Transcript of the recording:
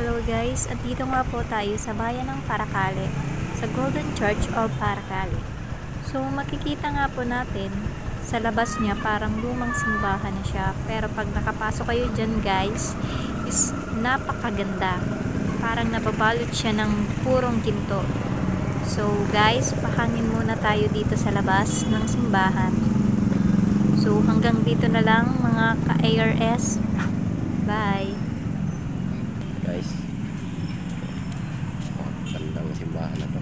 Hello guys, at dito nga po tayo sa bayan ng Paracale, sa Golden Church of Paracale. So makikita nga po natin, sa labas niya parang lumang simbahan na siya. Pero pag nakapasok kayo dyan guys, is napakaganda. Parang nababalot siya ng purong ginto. So guys, pahangin muna tayo dito sa labas ng simbahan. So hanggang dito na lang mga ka-ARS. Bye! Guys, gandang simbahan na to.